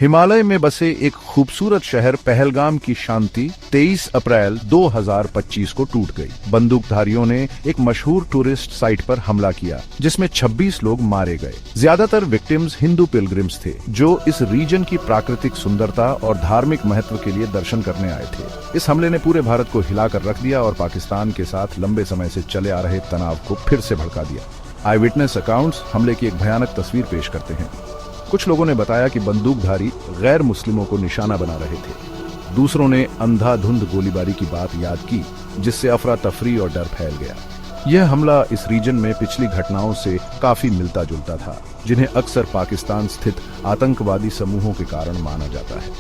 हिमालय में बसे एक खूबसूरत शहर पहलगाम की शांति 23 अप्रैल 2025 को टूट गई। बंदूकधारियों ने एक मशहूर टूरिस्ट साइट पर हमला किया, जिसमें 26 लोग मारे गए। ज्यादातर विक्टिम्स हिंदू पिलग्रिम्स थे, जो इस रीजन की प्राकृतिक सुंदरता और धार्मिक महत्व के लिए दर्शन करने आए थे। इस हमले ने पूरे भारत को हिलाकर रख दिया और पाकिस्तान के साथ लंबे समय से चले आ रहे तनाव को फिर से भड़का दिया। आई विटनेस अकाउंट्स हमले की एक भयानक तस्वीर पेश करते हैं। कुछ लोगों ने बताया कि बंदूकधारी गैर मुस्लिमों को निशाना बना रहे थे। दूसरों ने अंधाधुंध गोलीबारी की बात याद की, जिससे अफरा तफरी और डर फैल गया। यह हमला इस रीजन में पिछली घटनाओं से काफी मिलता जुलता था, जिन्हें अक्सर पाकिस्तान स्थित आतंकवादी समूहों के कारण माना जाता है।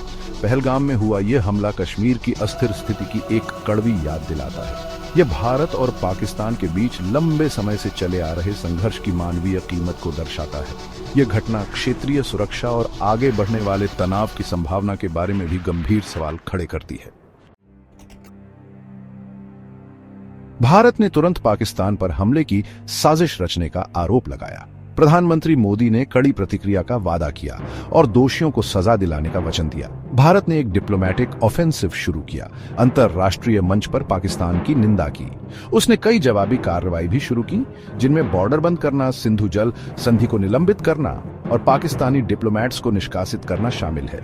पहलगाम में हुआ यह हमला कश्मीर की अस्थिर स्थिति की एक कड़वी याद दिलाता है। यह भारत और पाकिस्तान के बीच लंबे समय से चले आ रहे संघर्ष की मानवीय कीमत को दर्शाता है। यह घटना क्षेत्रीय सुरक्षा और आगे बढ़ने वाले तनाव की संभावना के बारे में भी गंभीर सवाल खड़े करती है। भारत ने तुरंत पाकिस्तान पर हमले की साजिश रचने का आरोप लगाया। प्रधानमंत्री मोदी ने कड़ी प्रतिक्रिया का वादा किया और दोषियों को सजा दिलाने का वचन दिया। भारत ने एक डिप्लोमैटिक ऑफेंसिव शुरू किया, अंतर्राष्ट्रीय मंच पर पाकिस्तान की निंदा की। उसने कई जवाबी कार्रवाई भी शुरू की, जिनमें बॉर्डर बंद करना, सिंधु जल संधि को निलंबित करना और पाकिस्तानी डिप्लोमैट्स को निष्कासित करना शामिल है।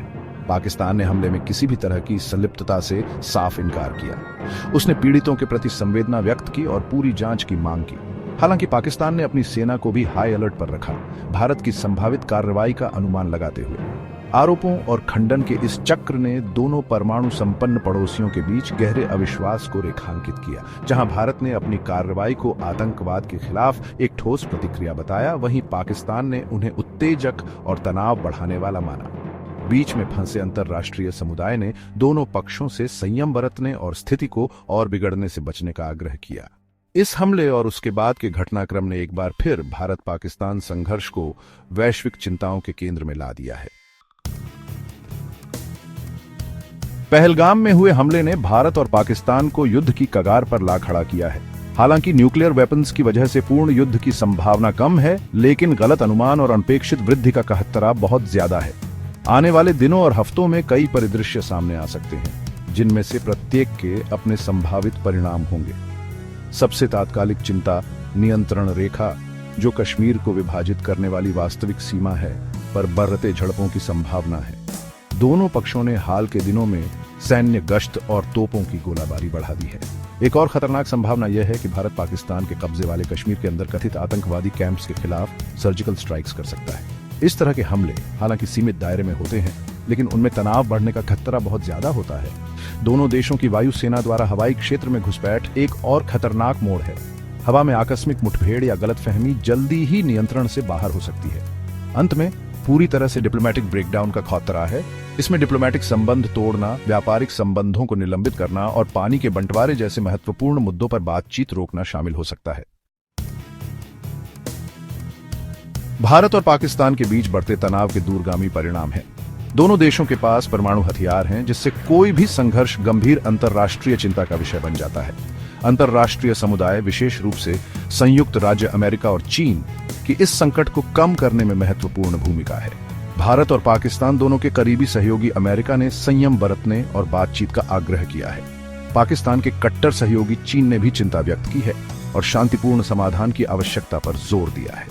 पाकिस्तान ने हमले में किसी भी तरह की संलिप्तता से साफ इनकार किया। उसने पीड़ितों के प्रति संवेदना व्यक्त की और पूरी जांच की मांग की। हालांकि पाकिस्तान ने अपनी सेना को भी हाई अलर्ट पर रखा, भारत की संभावित कार्रवाई का अनुमान लगाते हुए। आरोपों और खंडन के इस चक्र ने दोनों परमाणु संपन्न पड़ोसियों के बीच गहरे अविश्वास को रेखांकित किया। जहां भारत ने अपनी कार्रवाई को आतंकवाद के खिलाफ एक ठोस प्रतिक्रिया बताया, वहीं पाकिस्तान ने उन्हें उत्तेजक और तनाव बढ़ाने वाला माना। बीच में फंसे अंतर्राष्ट्रीय समुदाय ने दोनों पक्षों से संयम बरतने और स्थिति को और बिगड़ने से बचने का आग्रह किया। इस हमले और उसके बाद के घटनाक्रम ने एक बार फिर भारत पाकिस्तान संघर्ष को वैश्विक चिंताओं के केंद्र में ला दिया है। पहलगाम में हुए हमले ने भारत और पाकिस्तान को युद्ध की कगार पर ला खड़ा किया है। हालांकि न्यूक्लियर वेपन्स की वजह से पूर्ण युद्ध की संभावना कम है, लेकिन गलत अनुमान और अनपेक्षित वृद्धि का खतरा बहुत ज्यादा है। आने वाले दिनों और हफ्तों में कई परिदृश्य सामने आ सकते हैं, जिनमें से प्रत्येक के अपने संभावित परिणाम होंगे। सबसे तात्कालिक चिंता नियंत्रण रेखा, जो कश्मीर को विभाजित करने वाली वास्तविक सीमा है, पर बढ़ते झड़पों की संभावना है। दोनों पक्षों ने हाल के दिनों में सैन्य गश्त और तोपों की गोलाबारी बढ़ा दी है। एक और खतरनाक संभावना यह है कि भारत पाकिस्तान के कब्जे वाले कश्मीर के अंदर कथित आतंकवादी कैंप्स के खिलाफ सर्जिकल स्ट्राइक्स कर सकता है। इस तरह के हमले हालांकि सीमित दायरे में होते हैं, लेकिन उनमें तनाव बढ़ने का खतरा बहुत ज्यादा होता है। दोनों देशों की वायुसेना द्वारा हवाई क्षेत्र में घुसपैठ एक और खतरनाक मोड़ है। हवा में आकस्मिक मुठभेड़ या गलतफहमी जल्दी ही नियंत्रण से बाहर हो सकती है। अंत में पूरी तरह से डिप्लोमैटिक ब्रेकडाउन का खतरा है। इसमें डिप्लोमैटिक संबंध तोड़ना, व्यापारिक संबंधों को निलंबित करना और पानी के बंटवारे जैसे महत्वपूर्ण मुद्दों पर बातचीत रोकना शामिल हो सकता है। भारत और पाकिस्तान के बीच बढ़ते तनाव के दूरगामी परिणाम हैं। दोनों देशों के पास परमाणु हथियार हैं, जिससे कोई भी संघर्ष गंभीर अंतर्राष्ट्रीय चिंता का विषय बन जाता है। अंतर्राष्ट्रीय समुदाय, विशेष रूप से संयुक्त राज्य अमेरिका और चीन की इस संकट को कम करने में महत्वपूर्ण भूमिका है। भारत और पाकिस्तान दोनों के करीबी सहयोगी अमेरिका ने संयम बरतने और बातचीत का आग्रह किया है। पाकिस्तान के कट्टर सहयोगी चीन ने भी चिंता व्यक्त की है और शांतिपूर्ण समाधान की आवश्यकता पर जोर दिया है।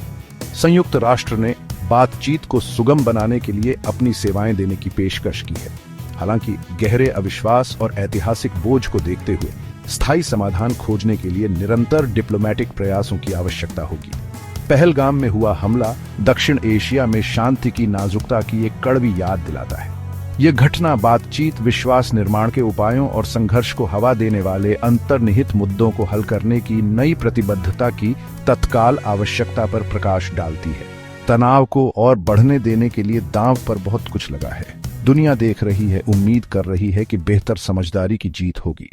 संयुक्त राष्ट्र ने बातचीत को सुगम बनाने के लिए अपनी सेवाएं देने की पेशकश की है। हालांकि गहरे अविश्वास और ऐतिहासिक बोझ को देखते हुए स्थायी समाधान खोजने के लिए निरंतर डिप्लोमैटिक प्रयासों की आवश्यकता होगी। पहलगाम में हुआ हमला दक्षिण एशिया में शांति की नाजुकता की एक कड़वी याद दिलाता है। यह घटना बातचीत, विश्वास निर्माण के उपायों और संघर्ष को हवा देने वाले अंतर्निहित मुद्दों को हल करने की नई प्रतिबद्धता की तत्काल आवश्यकता पर प्रकाश डालती है। तनाव को और बढ़ने देने के लिए दांव पर बहुत कुछ लगा है। दुनिया देख रही है, उम्मीद कर रही है कि बेहतर समझदारी की जीत होगी।